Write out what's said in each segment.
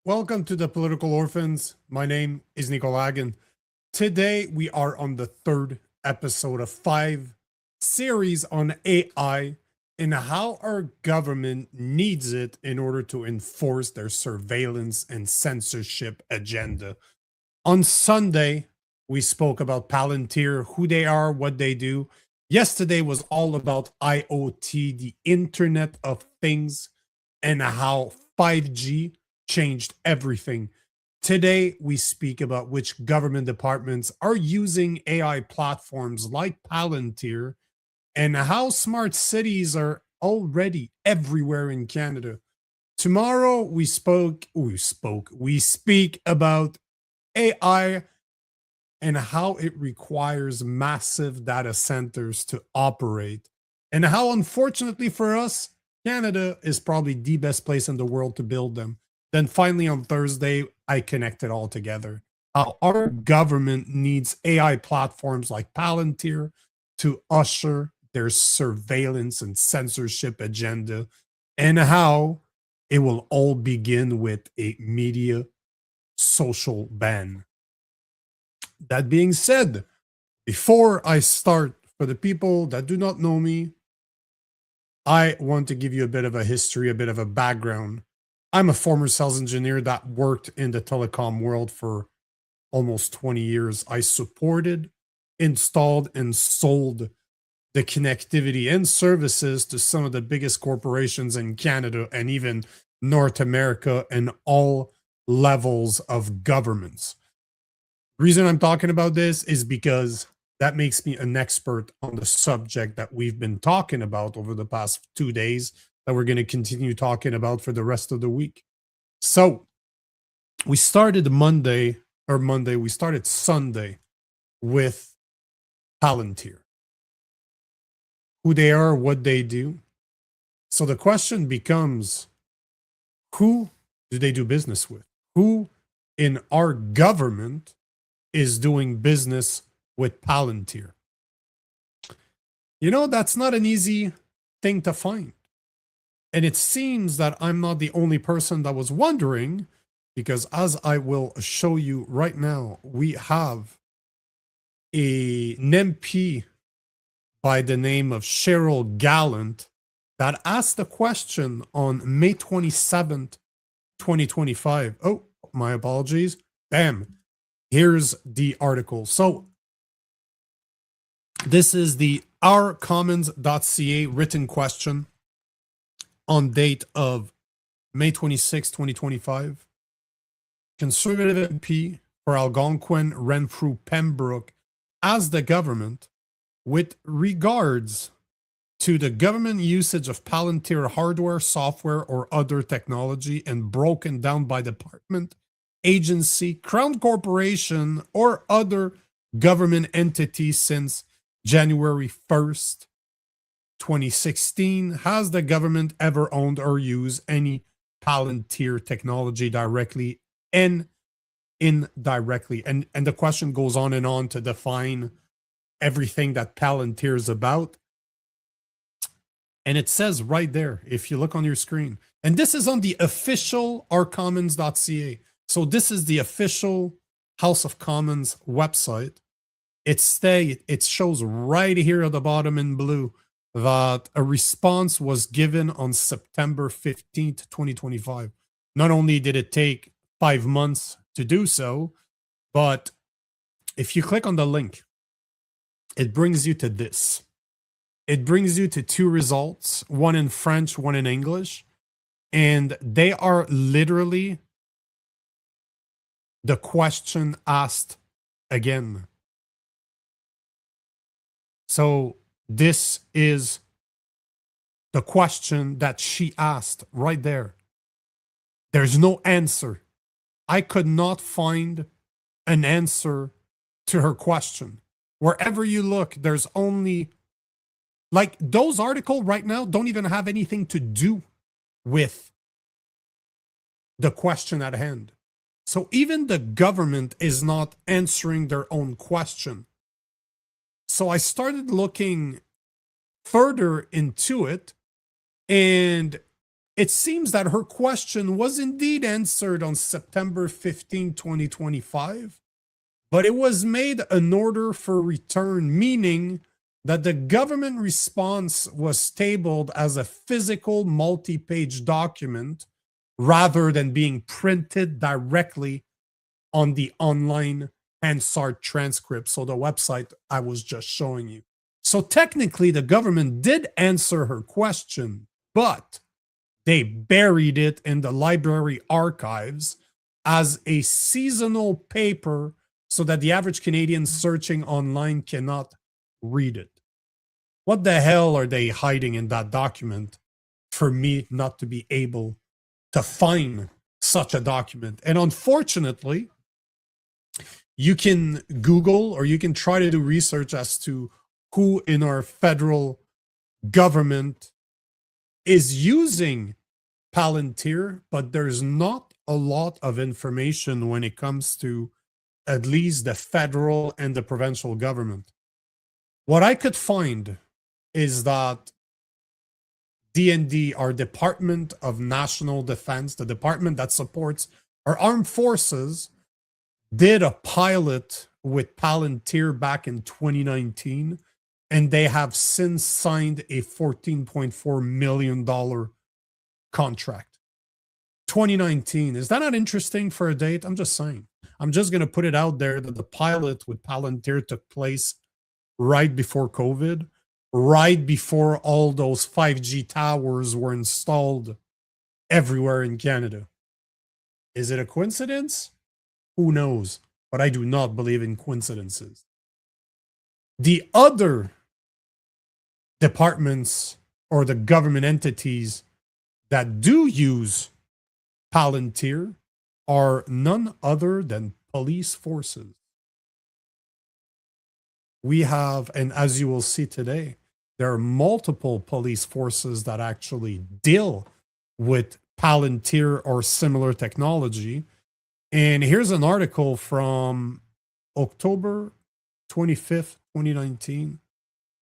Welcome to the Political Orphans. My name is Nico Lagan. Today we are on the third episode of 5 series on AI and how our government needs it in order to enforce their surveillance and censorship agenda. On Sunday, we spoke about Palantir, who they are, what they do. Yesterday was all about IoT, the Internet of Things, and how 5G changed everything. Today, we speak about which government departments are using AI platforms like Palantir and how smart cities are already everywhere in Canada. Tomorrow, we speak about AI and how it requires massive data centers to operate, and how, unfortunately for us, Canada is probably the best place in the world to build them. Then finally on Thursday, I connect it all together. How our government needs AI platforms like Palantir to usher their surveillance and censorship agenda, and how it will all begin with a media social ban. That being said, before I start, for the people that do not know me, I want to give you a bit of a history, a bit of a background. I'm a former sales engineer that worked in the telecom world for almost 20 years. I supported, installed, and sold the connectivity and services to some of the biggest corporations in Canada and even North America and all levels of governments. The reason I'm talking about this is because that makes me an expert on the subject that we've been talking about over the past 2 days, that we're going to continue talking about for the rest of the week. So we started we started Sunday with Palantir, who they are, what they do. So the question becomes, who do they do business with? Who in our government is doing business with Palantir? You know, that's not an easy thing to find. And it seems that I'm not the only person that was wondering, because as I will show you right now, we have an MP by the name of Cheryl Gallant that asked the question on May 27th, 2025. Oh, my apologies. Bam. Here's the article. So this is the ourcommons.ca written question on date of May 26, 2025. Conservative MP for Algonquin, Renfrew, Pembroke as the government, with regards to the government usage of Palantir hardware, software, or other technology, and broken down by department, agency, crown corporation, or other government entity since January 1st, 2016. Has the government ever owned or used any Palantir technology directly and indirectly? And the question goes on to define everything that Palantir is about. And it says right there, if you look on your screen, and this is on the official ourcommons.ca. So this is the official House of Commons website. It shows right here at the bottom in blue that a response was given on September 15th, 2025. Not only did it take 5 months to do so, but if you click on the link, it brings you to this. It brings you to 2 results, one in French, one in English, and they are literally the question asked again. So this is the question that she asked right there. There's no answer. I could not find an answer to her question. Wherever you look, there's only, like, those articles right now don't even have anything to do with the question at hand. So even the government is not answering their own question. So I started looking further into it, and it seems that her question was indeed answered on September 15, 2025, but it was made an order for return, meaning that the government response was tabled as a physical multi-page document rather than being printed directly on the online Hansard transcript, so the website I was just showing you. So technically, the government did answer her question, but they buried it in the library archives as a seasonal paper so that the average Canadian searching online cannot read it. What the hell are they hiding in that document for me not to be able to find such a document? And unfortunately, you can Google or you can try to do research as to who in our federal government is using Palantir, but there's not a lot of information when it comes to at least the federal and the provincial government. What I could find is that DND, our Department of National Defense, the department that supports our armed forces, did a pilot with Palantir back in 2019, and they have since signed a $14.4 million contract. 2019. Is that not interesting for a date? I'm just saying. I'm just going to put it out there that the pilot with Palantir took place right before COVID, right before all those 5G towers were installed everywhere in Canada. Is it a coincidence? Who knows? But I do not believe in coincidences. The other departments or the government entities that do use Palantir are none other than police forces. We have, and as you will see today, there are multiple police forces that actually deal with Palantir or similar technology. And here's an article from October 25th, 2019,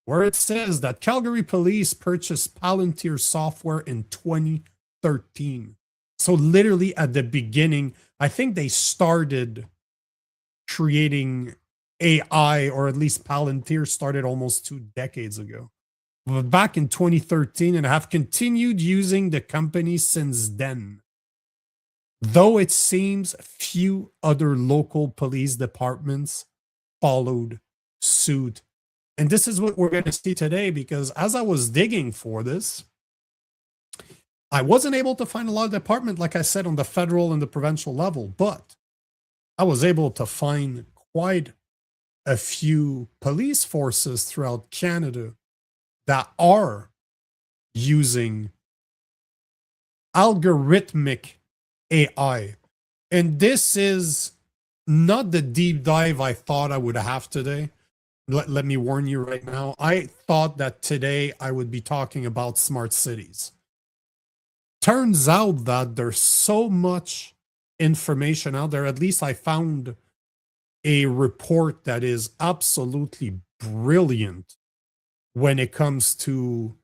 where it says that Calgary police purchased Palantir software in 2013. So literally at the beginning, I think they started creating AI, or at least Palantir started almost 2 decades ago. But back in 2013, and have continued using the company since then. Though it seems few other local police departments followed suit. And this is what we're going to see today, because as I was digging for this, I wasn't able to find a lot of department, like I said, on the federal and the provincial level, but I was able to find quite a few police forces throughout Canada that are using algorithmic AI. And this is not the deep dive I thought I would have today. Let me warn you right now. I thought that today I would be talking about smart cities. Turns out that there's so much information out there. At least I found a report that is absolutely brilliant when it comes to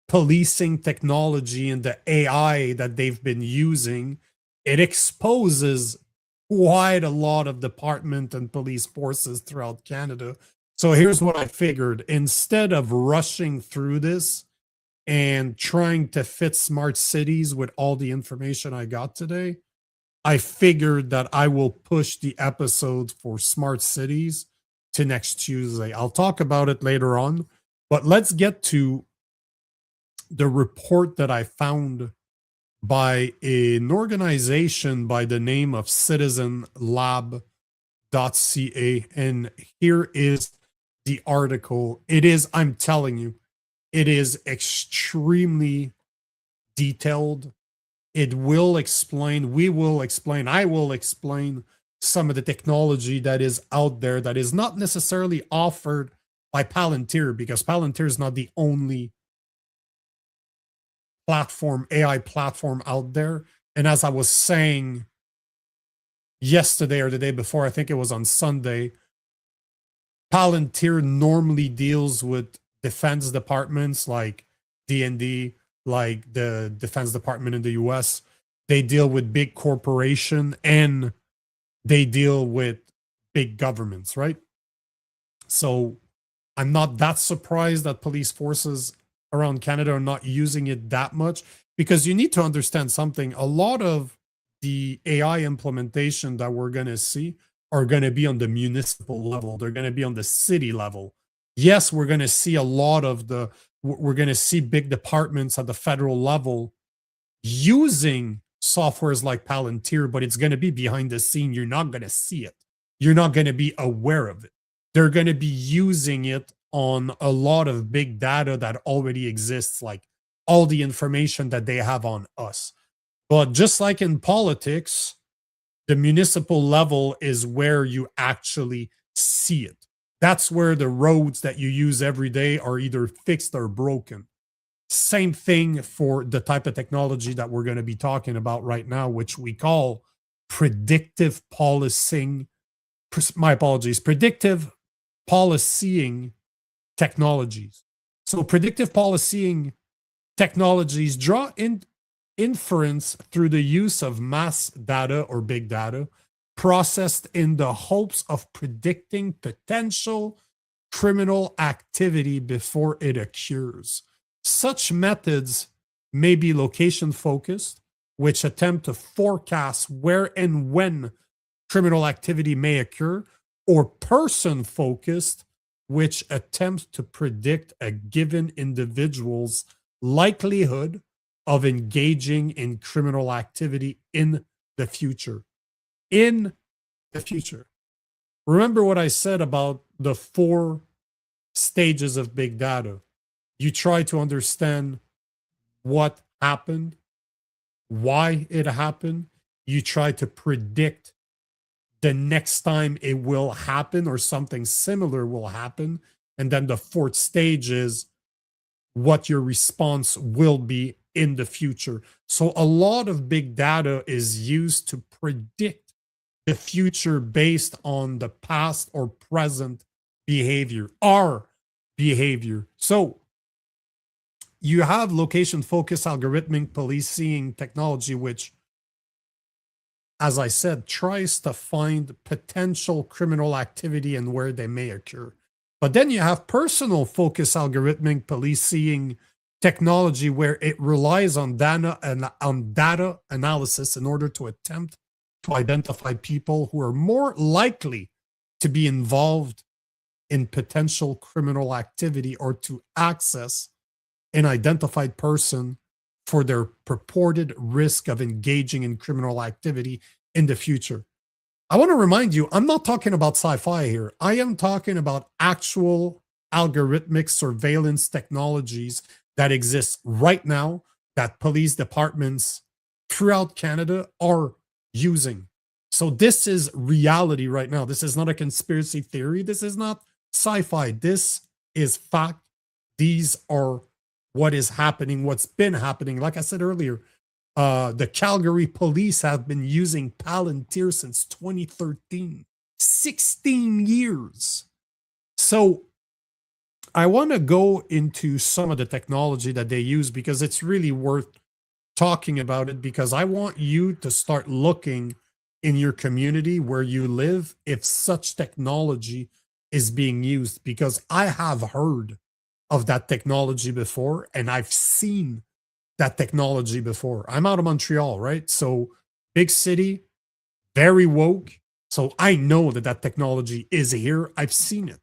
policing technology and the AI that they've been using. It exposes quite a lot of department and police forces throughout Canada. So here's what I figured. Instead of rushing through this and trying to fit smart cities with all the information I got today, I figured that I will push the episode for smart cities to next Tuesday. I'll talk about it later on, but let's get to the report that I found by an organization by the name of citizenlab.ca. And here is the article. It is, I'm telling you, it is extremely detailed. It will explain, we will explain, I will explain some of the technology that is out there that is not necessarily offered by Palantir, because Palantir is not the only platform, AI platform out there. And as I was saying yesterday or the day before, I think it was on Sunday, Palantir normally deals with defense departments like DND, like the Defense Department in the US. They deal with big corporation and they deal with big governments, right? So I'm not that surprised that police forces around Canada are not using it that much, because you need to understand something. A lot of the AI implementation that we're going to see are going to be on the municipal level. They're going to be on the city level. Yes, we're going to see a lot of we're going to see big departments at the federal level using softwares like Palantir, but it's going to be behind the scene. You're not going to see it. You're not going to be aware of it. They're going to be using it on a lot of big data that already exists, like all the information that they have on us. But just like in politics, the municipal level is where you actually see it. That's where the roads that you use every day are either fixed or broken. Same thing for the type of technology that we're going to be talking about right now, which we call predictive policing. My apologies, predictive policing technologies. So predictive policing technologies draw in inference through the use of mass data or big data processed in the hopes of predicting potential criminal activity before it occurs. Such methods may be location focused, which attempt to forecast where and when criminal activity may occur, or person focused, which attempts to predict a given individual's likelihood of engaging in criminal activity in the future. In the future. Remember what I said about the 4 stages of big data. You try to understand what happened, why it happened. You try to predict the next time it will happen or something similar will happen. And then the 4th stage is what your response will be in the future. So a lot of big data is used to predict the future based on the past or present behavior, our behavior. So you have location focused algorithmic policing technology, which, as I said, tries to find potential criminal activity and where they may occur. But then you have personal focus algorithmic policing technology, where it relies on data analysis in order to attempt to identify people who are more likely to be involved in potential criminal activity or to access an identified person for their purported risk of engaging in criminal activity in the future. I want to remind you, I'm not talking about sci-fi here. I am talking about actual algorithmic surveillance technologies that exist right now that police departments throughout Canada are using. So this is reality right now. This is not a conspiracy theory. This is not sci-fi. This is fact. These are what is happening, what's been happening. Like I said earlier, the Calgary police have been using Palantir since 2013, 16 years. So I want to go into some of the technology that they use, because it's really worth talking about it, because I want you to start looking in your community where you live if such technology is being used, because I have heard of that technology before and I've seen that technology before. I'm out of Montreal, right? So big city, very woke. So I know that that technology is here. I've seen it.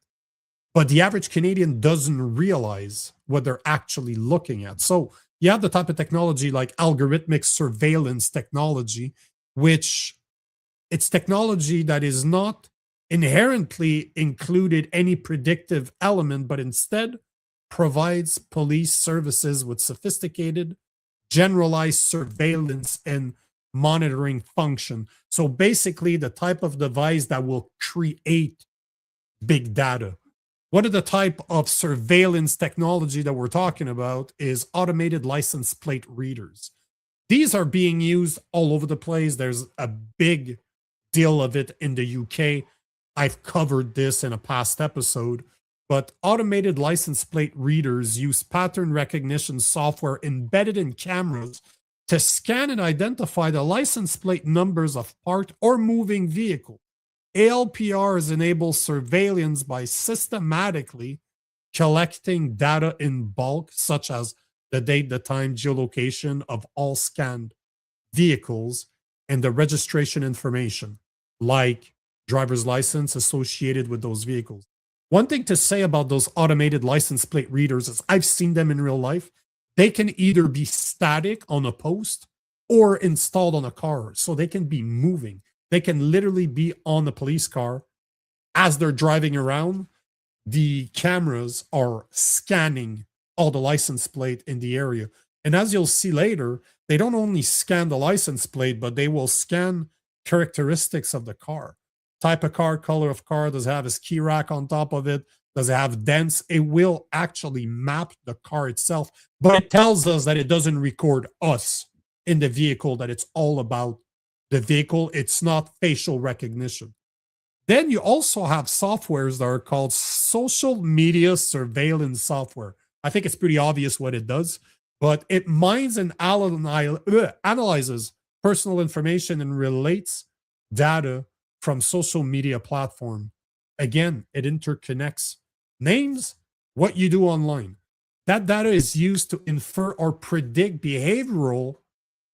But the average Canadian doesn't realize what they're actually looking at. So you have the type of technology like algorithmic surveillance technology, which it's technology that is not inherently included any predictive element, but instead provides police services with sophisticated, generalized surveillance and monitoring function. So basically the type of device that will create big data. What are the type of surveillance technology that we're talking about is automated license plate readers. These are being used all over the place. There's a big deal of it in the UK. I've covered this in a past episode. but automated license plate readers use pattern recognition software embedded in cameras to scan and identify the license plate numbers of parked or moving vehicles. ALPRs enable surveillance by systematically collecting data in bulk, such as the date, the time, geolocation of all scanned vehicles, and the registration information, like driver's license associated with those vehicles. One thing to say about those automated license plate readers is I've seen them in real life. They can either be static on a post or installed on a car. So they can be moving. They can literally be on the police car as they're driving around. The cameras are scanning all the license plate in the area. And as you'll see later, they don't only scan the license plate, but they will scan characteristics of the car. Type of car, color of car, does it have a key rack on top of it? Does it have dents? It will actually map the car itself, but it tells us that it doesn't record us in the vehicle, that it's all about the vehicle. It's not facial recognition. Then you also have softwares that are called social media surveillance software. I think it's pretty obvious what it does, but it mines and analyzes personal information and relates data from social media platform. Again, it interconnects names, what you do online. That data is used to infer or predict behavioral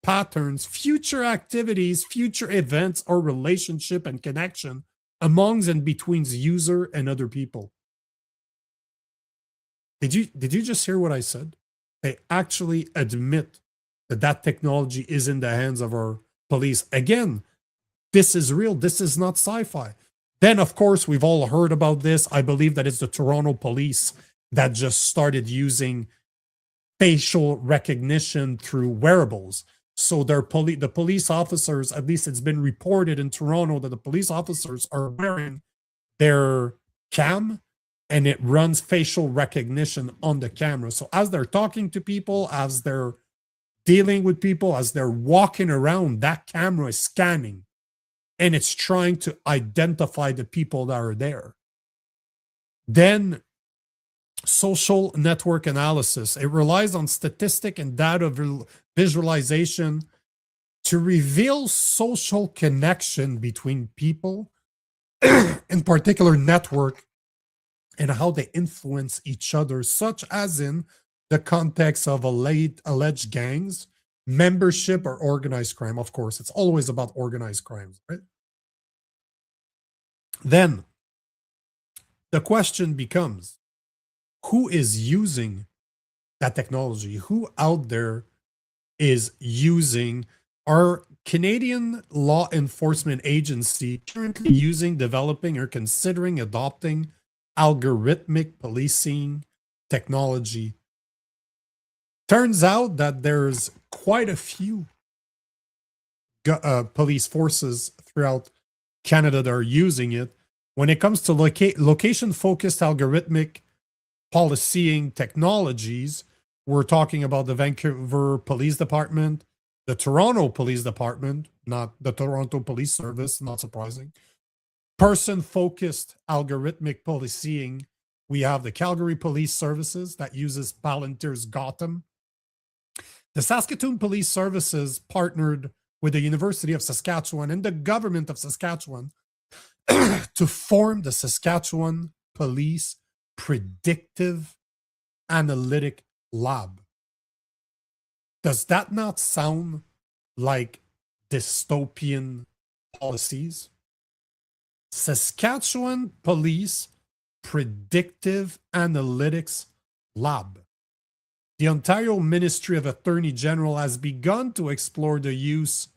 patterns, future activities, future events, or relationship and connection amongst and between the user and other people. Did you just hear what I said? They actually admit that that technology is in the hands of our police. Again, this is real. This is not sci-fi. Then, of course, we've all heard about this. I believe that it's the Toronto police that just started using facial recognition through wearables. So the police officers, at least it's been reported in Toronto that the police officers are wearing their cam and it runs facial recognition on the camera. So as they're talking to people, as they're dealing with people, as they're walking around, that camera is scanning and it's trying to identify the people that are there. Then social network analysis. It relies on statistic and data visualization to reveal social connection between people, in particular network, and how they influence each other, such as in the context of alleged gangs, membership, or organized crime. Of course, it's always about organized crimes, right? Then the question becomes, who is using that technology? Who out there is using? Our Canadian law enforcement agency currently using, developing, or considering adopting algorithmic policing technology? Turns out that there's quite a few police forces throughout Canada that are using it. When it comes to location-focused algorithmic policing technologies, we're talking about the Vancouver Police Department, the Toronto Police Department, not the Toronto Police Service, not surprising. Person-focused algorithmic policing, we have the Calgary Police Services that uses Palantir's Gotham. The Saskatoon Police Services partnered with the University of Saskatchewan and the government of Saskatchewan to form the Saskatchewan Police Predictive Analytic Lab. Does that not sound like dystopian policies? Saskatchewan Police Predictive Analytics Lab. The Ontario Ministry of Attorney General has begun to explore the use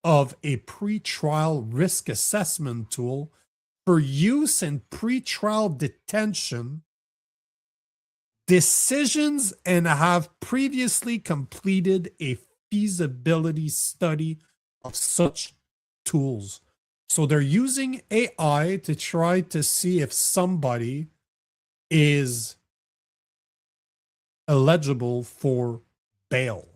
of a pretrial risk assessment tool for use in pretrial detention decisions and have previously completed a feasibility study of such tools. So they're using AI to try to see if somebody is eligible for bail.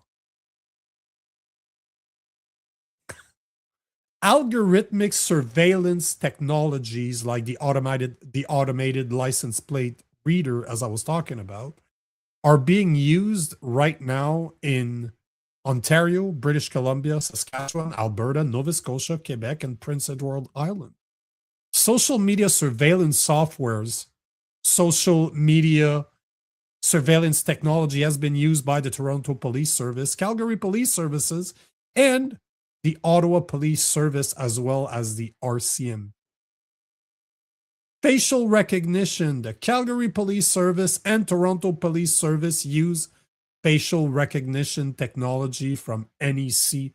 algorithmic surveillance technologies like the automated license plate reader, as I was talking about, are being used right now in Ontario, British Columbia, Saskatchewan, Alberta, Nova Scotia, Quebec, and Prince Edward Island. Social media surveillance softwares, social media surveillance technology has been used by the Toronto Police Service, Calgary Police Services, and the Ottawa Police Service, as well as the RCM. Facial recognition. The Calgary Police Service and Toronto Police Service use facial recognition technology from NEC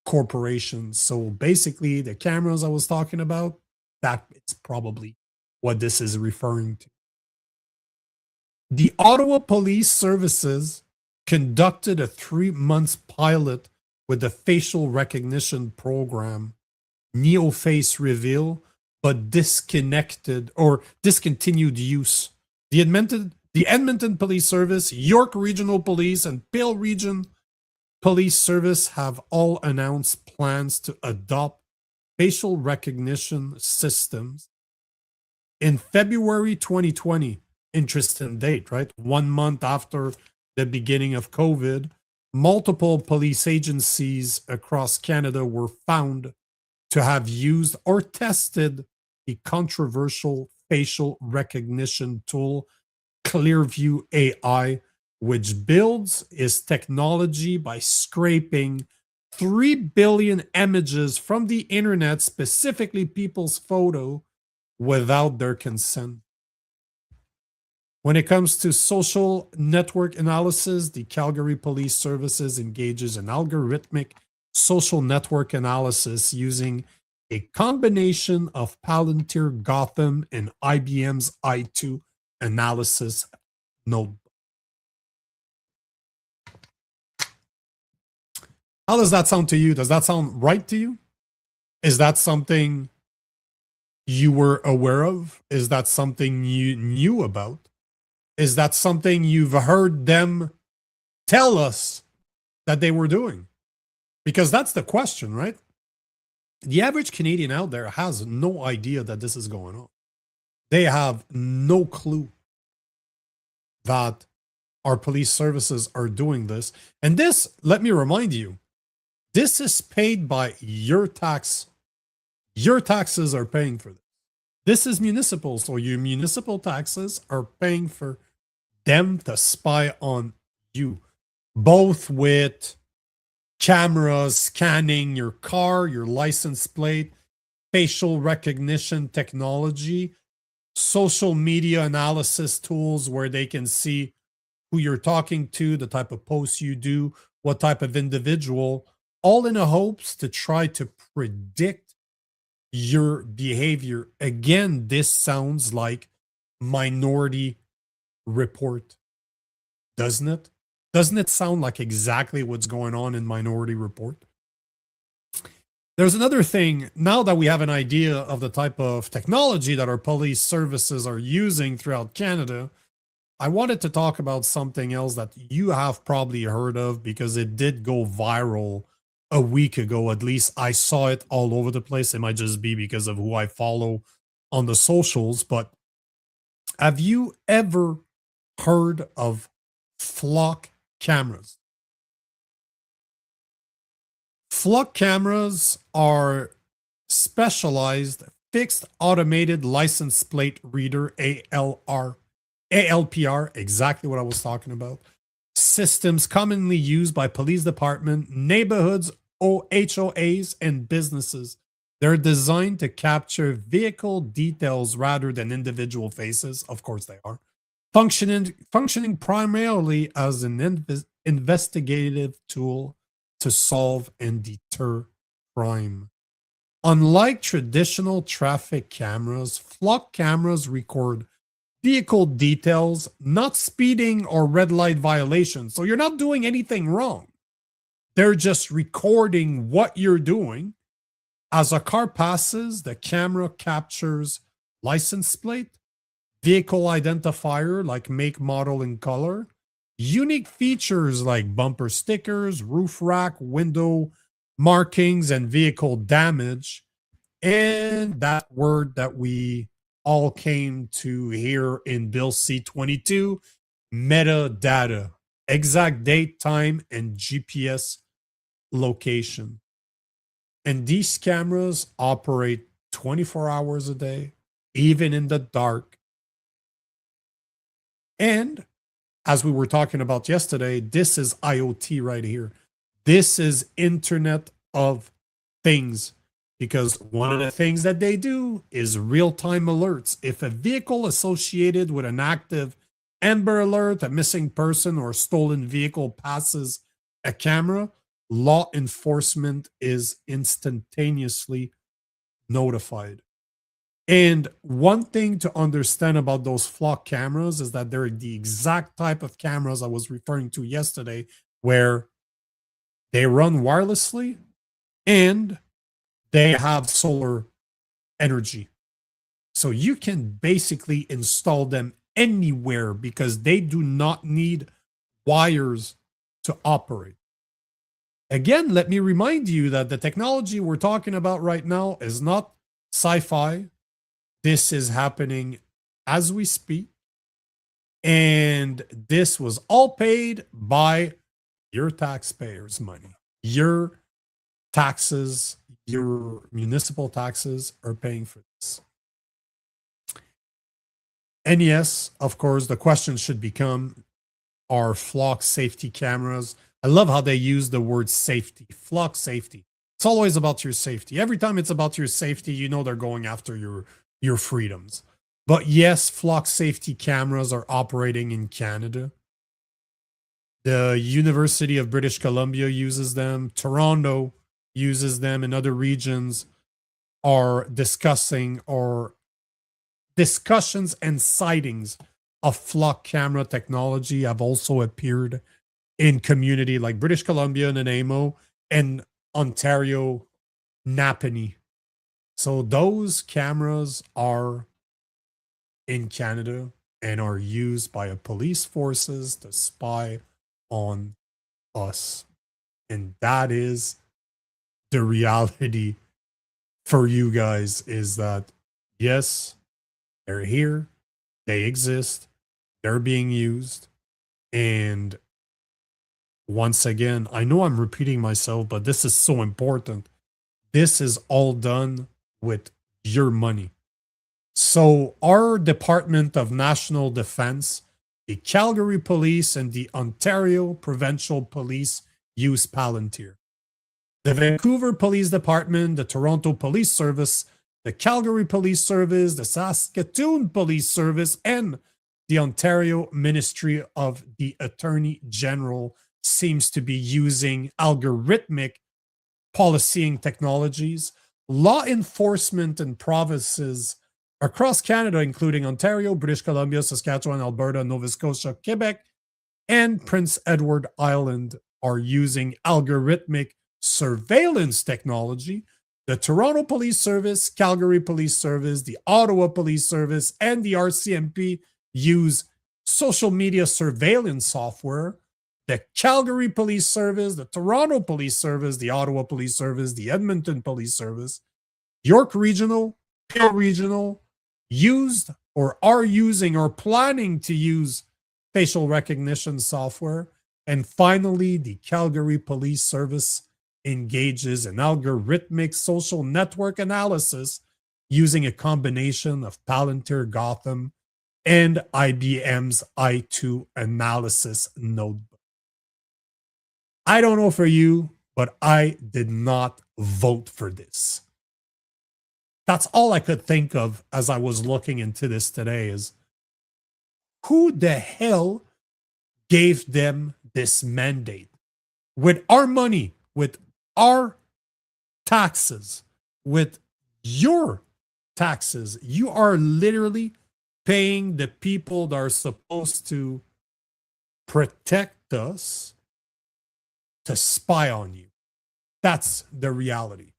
Corporation. So basically, the cameras I was talking about, that's probably what this is referring to. The Ottawa Police Services conducted a 3-month pilot with the facial recognition program, NeoFace Reveal, but disconnected or discontinued use. The Edmonton Police Service, York Regional Police, and Peel Region Police Service have all announced plans to adopt facial recognition systems in February 2020. Interesting date, right? 1 month after the beginning of COVID, multiple police agencies across Canada were found to have used or tested the controversial facial recognition tool Clearview AI, which builds its technology by scraping 3 billion images from the internet, specifically people's photo, without their consent. When it comes to social network analysis, the Calgary Police Services engages in algorithmic social network analysis using a combination of Palantir Gotham and IBM's i2 analysis notebook. How does that sound to you? Does that sound right to you? Is that something you were aware of? Is that something you knew about? Is that something you've heard them tell us that they were doing? Because that's the question, right? The average Canadian out there has no idea that this is going on. They have no clue that our police services are doing this. And this, let me remind you, this is paid by your tax. Your taxes are paying for this. This is municipal, so your municipal taxes are paying for them to spy on you, both with cameras scanning your car, your license plate, facial recognition technology, social media analysis tools where they can see who you're talking to, the type of posts you do, what type of individual, all in a hopes to try to predict your behavior. Again, this sounds like Minority Report, doesn't it? Doesn't it sound like exactly what's going on in Minority Report? There's another thing. Now that we have an idea of the type of technology that our police services are using throughout Canada, I wanted to talk about something else that you have probably heard of because it did go viral a week ago. At least I saw it all over the place. It might just be because of who I follow on the socials, but have you ever heard of flock cameras? Flock cameras are specialized fixed automated license plate reader, ALPR, exactly what I was talking about. Systems commonly used by police department, neighborhoods, HOAs, and businesses. They're designed to capture vehicle details rather than individual faces. Of course they are. Functioning primarily as an investigative tool to solve and deter crime. Unlike traditional traffic cameras, flock cameras record vehicle details, not speeding or red light violations. So you're not doing anything wrong. They're just recording what you're doing. As a car passes, the camera captures license plate, vehicle identifier like make, model, and color, unique features like bumper stickers, roof rack, window markings and vehicle damage, and that word that we all came to hear in Bill C-22, metadata, exact date, time, and GPS location. And these cameras operate 24 hours a day, even in the dark. And as we were talking about yesterday, this is IoT right here. This is Internet of Things, because one of the things that they do is real-time alerts. If a vehicle associated with an active Amber Alert, a missing person, or stolen vehicle passes a camera, law enforcement is instantaneously notified. And one thing to understand about those flock cameras is that they're the exact type of cameras I was referring to yesterday, where they run wirelessly and they have solar energy. So you can basically install them anywhere because they do not need wires to operate. Again, let me remind you that the technology we're talking about right now is not sci-fi. This is happening as we speak. And this was all paid by your taxpayers' money. Your taxes, your municipal taxes are paying for this. And yes, of course, the question should become, are flock safety cameras? I love how they use the word safety, flock safety. It's always about your safety. Every time it's about your safety, you know they're going after your freedoms. But yes, flock safety cameras are operating in Canada. The University of British Columbia uses them. Toronto uses them, and other regions are discussing, or discussions and sightings of flock camera technology have also appeared in community like British Columbia, Nanaimo, and Ontario, Napanee. So those cameras are in Canada and are used by police forces to spy on us. And that is the reality for you guys, is that yes, they're here, they exist, they're being used. And once again, I know I'm repeating myself, but this is so important. This is all done with your money. So our Department of National Defense, the Calgary Police, and the Ontario Provincial Police use Palantir. The Vancouver Police Department, the Toronto Police Service, the Calgary Police Service, the Saskatoon Police Service, and the Ontario Ministry of the Attorney General seems to be using algorithmic policing technologies. Law enforcement in provinces across Canada, including Ontario, British Columbia, Saskatchewan, Alberta, Nova Scotia, Quebec, and Prince Edward Island, are using algorithmic surveillance technology. The Toronto Police Service, Calgary Police Service, the Ottawa Police Service, and the RCMP use social media surveillance software. The Calgary Police Service, the Toronto Police Service, the Ottawa Police Service, the Edmonton Police Service, York Regional, Peel Regional used or are using or planning to use facial recognition software. And finally, the Calgary Police Service engages in algorithmic social network analysis using a combination of Palantir Gotham and IBM's i2 analysis notebook. I don't know for you, but I did not vote for this. That's all I could think of as I was looking into this today, is who the hell gave them this mandate? With our money, with our taxes, with your taxes, you are literally paying the people that are supposed to protect us to spy on you. That's the reality.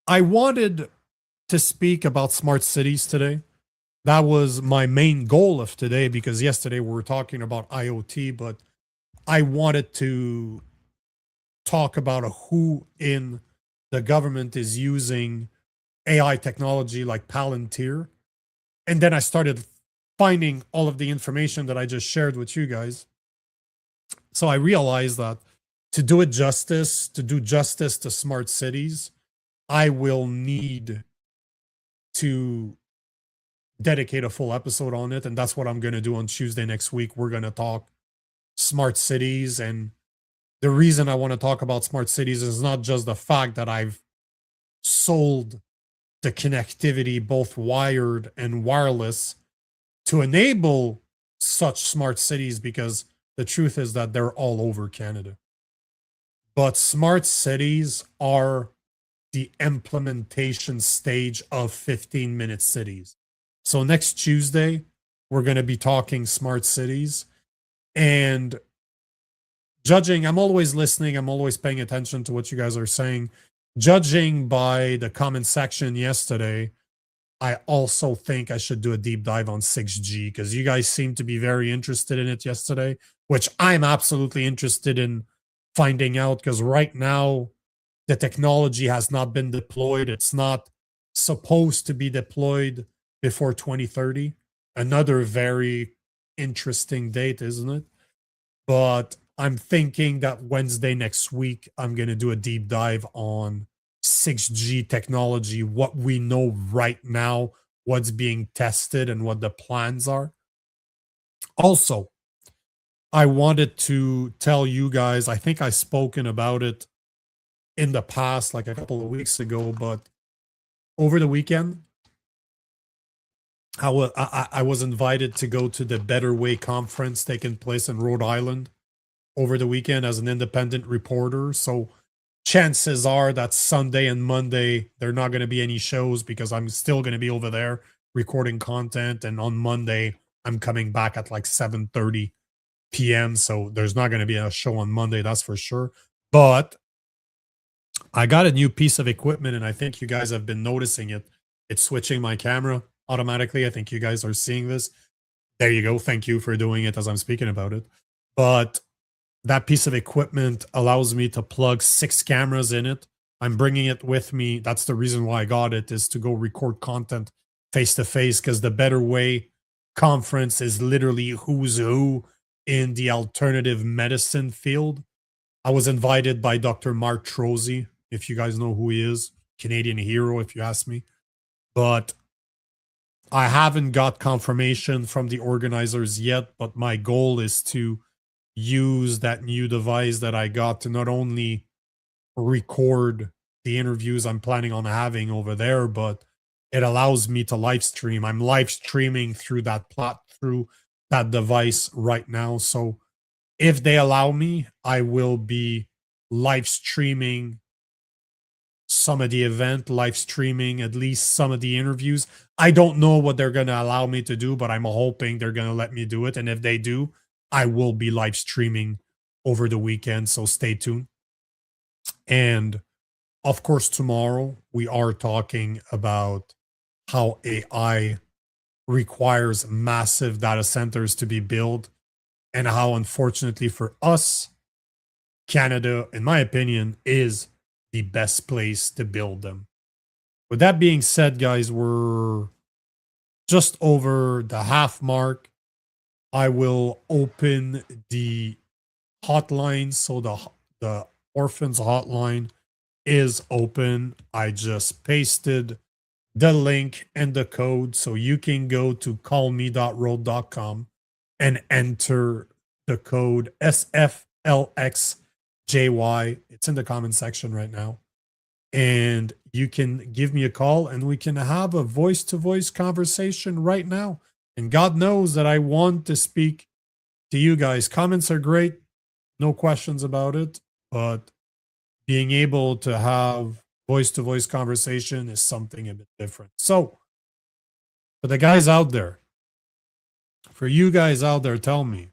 I wanted to speak about smart cities today. That was my main goal of today, because yesterday we were talking about IoT, but I wanted to talk about who in the government is using AI technology like Palantir. And then I started finding all of the information that I just shared with you guys. So I realized that to do it justice, to do justice to smart cities, I will need to dedicate a full episode on it. And that's what I'm going to do on Tuesday next week. We're going to talk smart cities. And the reason I want to talk about smart cities is not just the fact that I've sold the connectivity, both wired and wireless, to enable such smart cities, because the truth is that they're all over Canada. But smart cities are the implementation stage of 15-minute cities. So next Tuesday, we're going to be talking smart cities. And judging, I'm always listening, I'm always paying attention to what you guys are saying. Judging by the comment section yesterday, I also think I should do a deep dive on 6G, because you guys seem to be very interested in it yesterday, which I'm absolutely interested in finding out, because right now the technology has not been deployed. It's not supposed to be deployed before 2030. Another very interesting date, isn't it? But I'm thinking that Wednesday next week, I'm going to do a deep dive on 6G technology, what we know right now, what's being tested, and what the plans are. Also, I wanted to tell you guys, I think I've spoken about it in the past, like a couple of weeks ago, but over the weekend, I was invited to go to the Better Way conference taking place in Rhode Island over the weekend as an independent reporter. So chances are that Sunday and Monday, there are not going to be any shows, because I'm still going to be over there recording content. And on Monday, I'm coming back at like 7:30 p.m. So there's not going to be a show on Monday, that's for sure. But I got a new piece of equipment, and I think you guys have been noticing it. It's switching my camera automatically. I think you guys are seeing this. There you go. Thank you for doing it as I'm speaking about it. But that piece of equipment allows me to plug 6 cameras in it. I'm bringing it with me. That's the reason why I got it, is to go record content face to face, because the Better Way conference is literally who's who in the alternative medicine field. I was invited by Dr. Mark Trozy, if you guys know who he is, Canadian hero, if you ask me. But I haven't got confirmation from the organizers yet, but my goal is to use that new device that I got to not only record the interviews I'm planning on having over there, but it allows me to live stream. I'm live streaming through that through that device right now. So if they allow me, I will be live streaming some of the event, live streaming at least some of the interviews. I don't know what they're going to allow me to do, but I'm hoping they're going to let me do it. And if they do, I will be live streaming over the weekend. So stay tuned. And of course, tomorrow we are talking about how AI requires massive data centers to be built, and how, unfortunately for us, Canada, in my opinion, is the best place to build them. With that being said, guys, we're just over the half mark. I will open the hotline. So the Orphans hotline is open. I just pasted the link and the code, so you can go to callme.road.com and enter the code SFLXJY. It's in the comment section right now. And you can give me a call, and we can have a voice-to-voice conversation right now. And God knows that I want to speak to you guys. Comments are great, no questions about it. But being able to have voice-to-voice conversation is something a bit different. So, for the guys out there, for you guys out there, tell me,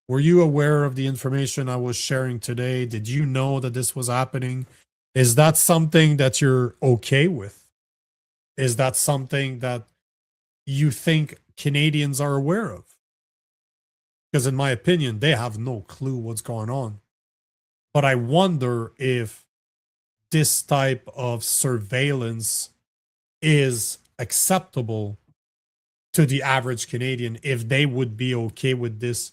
were you aware of the information I was sharing today? Did you know that this was happening? Is that something that you're okay with? Is that something that you think Canadians are aware of? Because in my opinion, they have no clue what's going on. But I wonder if this type of surveillance is acceptable to the average Canadian, if they would be okay with this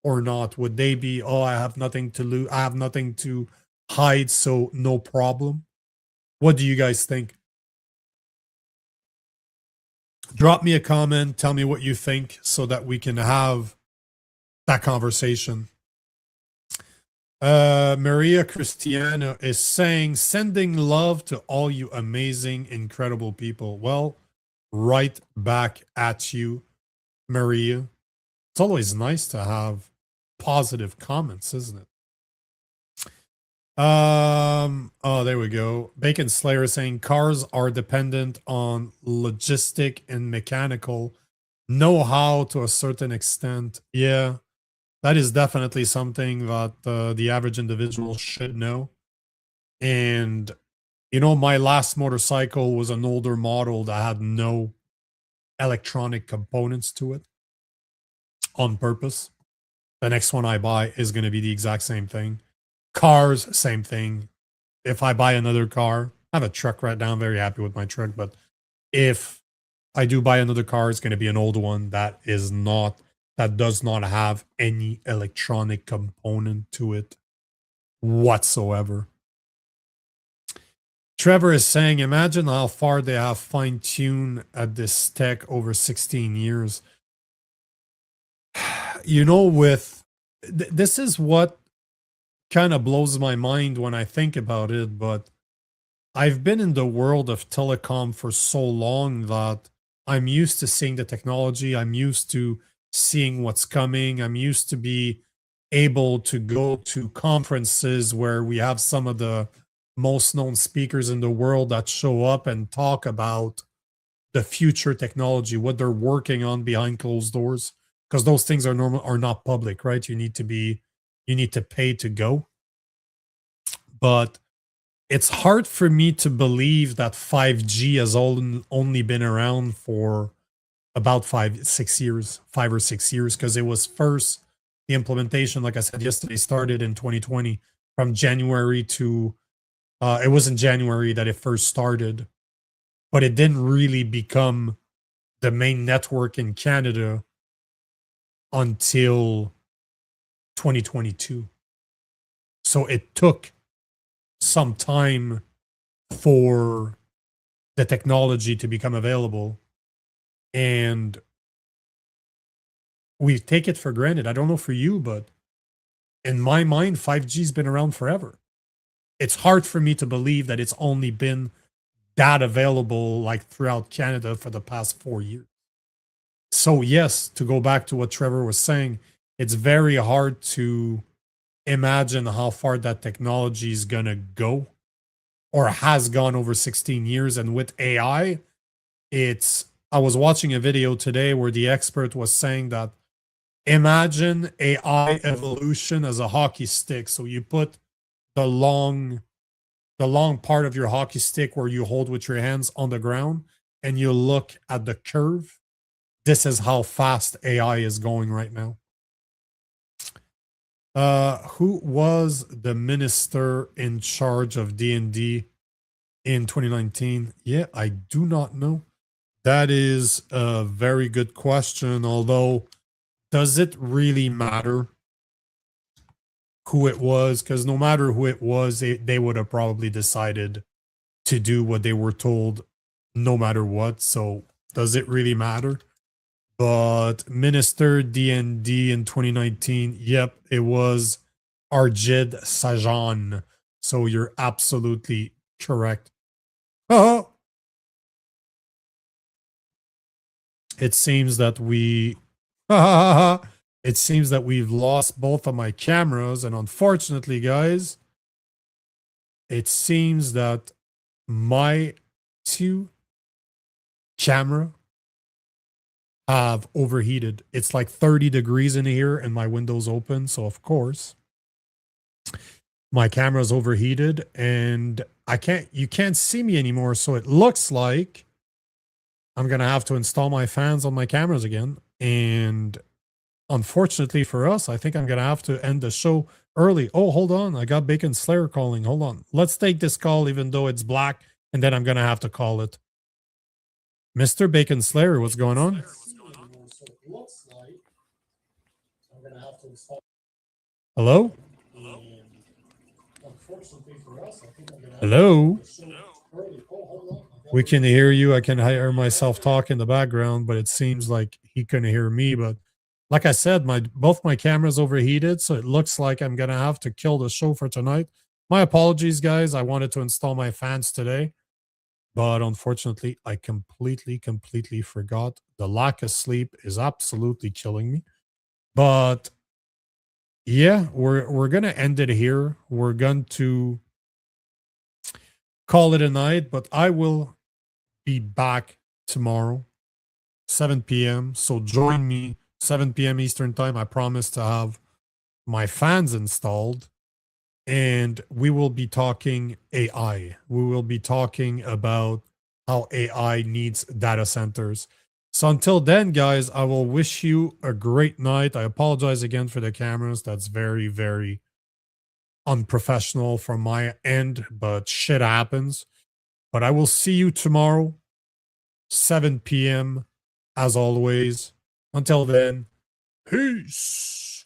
or not. Would they be, oh, I have nothing to lose, I have nothing to hide, so no problem? What do you guys think? Drop me a comment, tell me what you think so that we can have that conversation. Maria Christiana is saying, sending love to all you amazing, incredible people. Well, right back at you, Maria. It's always nice to have positive comments, isn't it? Oh, there we go. Bacon Slayer saying cars are dependent on logistic and mechanical know-how to a certain extent. Yeah, that is definitely something that the average individual should know. And you know, my last motorcycle was an older model that had no electronic components to it on purpose. The next one I buy is going to be the exact same thing. Cars, same thing. If I buy another car, I have a truck right now. I'm very happy with my truck. But if I do buy another car, it's going to be an old one that does not have any electronic component to it whatsoever. Trevor is saying, imagine how far they have fine-tuned at this tech over 16 years. You know, this is what kind of blows my mind when I think about it, but I've been in the world of telecom for so long that I'm used to seeing the technology. I'm used to seeing what's coming. I'm used to be able to go to conferences where we have some of the most known speakers in the world that show up and talk about the future technology, what they're working on behind closed doors, because those things are not public, right? You need to pay to go. But it's hard for me to believe that 5G has only been around for about 5 or 6 years, because it was first, the implementation, like I said yesterday, started in 2020 from January to it was in January that it first started, but it didn't really become the main network in Canada until 2022. So it took some time for the technology to become available, and we take it for granted. I don't know for you, but in my mind, 5G's been around forever. It's hard for me to believe that it's only been that available like throughout Canada for the past 4 years. So yes, to go back to what Trevor was saying, it's very hard to imagine how far that technology is going to go or has gone over 16 years. And with AI, I was watching a video today where the expert was saying that imagine AI evolution as a hockey stick. So you put the long part of your hockey stick where you hold with your hands on the ground and you look at the curve. This is how fast AI is going right now. Who was the minister in charge of D&D in 2019? Yeah, I do not know. That is a very good question, although does it really matter who it was? Because no matter who it was, they would have probably decided to do what they were told no matter what. So does it really matter? But Minister D&D in 2019, yep, it was Arjid Sajan. So you're absolutely correct. Oh, it seems that it seems that we've lost both of my cameras, and unfortunately, guys, it seems that my 2 camera have overheated. It's like 30 degrees in here and my window's open, so of course my camera's overheated and you can't see me anymore, so it looks like I'm going to have to install my fans on my cameras again. And unfortunately for us, I think I'm going to have to end the show early. Oh, hold on. I got Bacon Slayer calling. Hold on. Let's take this call, even though it's black, and then I'm going to have to call it. Mr. Bacon Slayer, what's going on? Hello? Hello? We can hear you. I can hear myself talk in the background, but it seems like he couldn't hear me. But like I said, both my cameras overheated, so it looks like I'm gonna have to kill the show for tonight. My apologies, guys. I wanted to install my fans today, but unfortunately, I completely forgot. The lack of sleep is absolutely killing me. But yeah, we're gonna end it here. We're going to call it a night, but I will be back tomorrow, 7 p.m. So join me 7 p.m. Eastern time. I promise to have my fans installed, and we will be talking AI. We will be talking about how AI needs data centers. So until then, guys, I will wish you a great night. I apologize again for the cameras. That's very unprofessional from my end, but shit happens. But I will see you tomorrow, 7 p.m. as always. Until then, peace.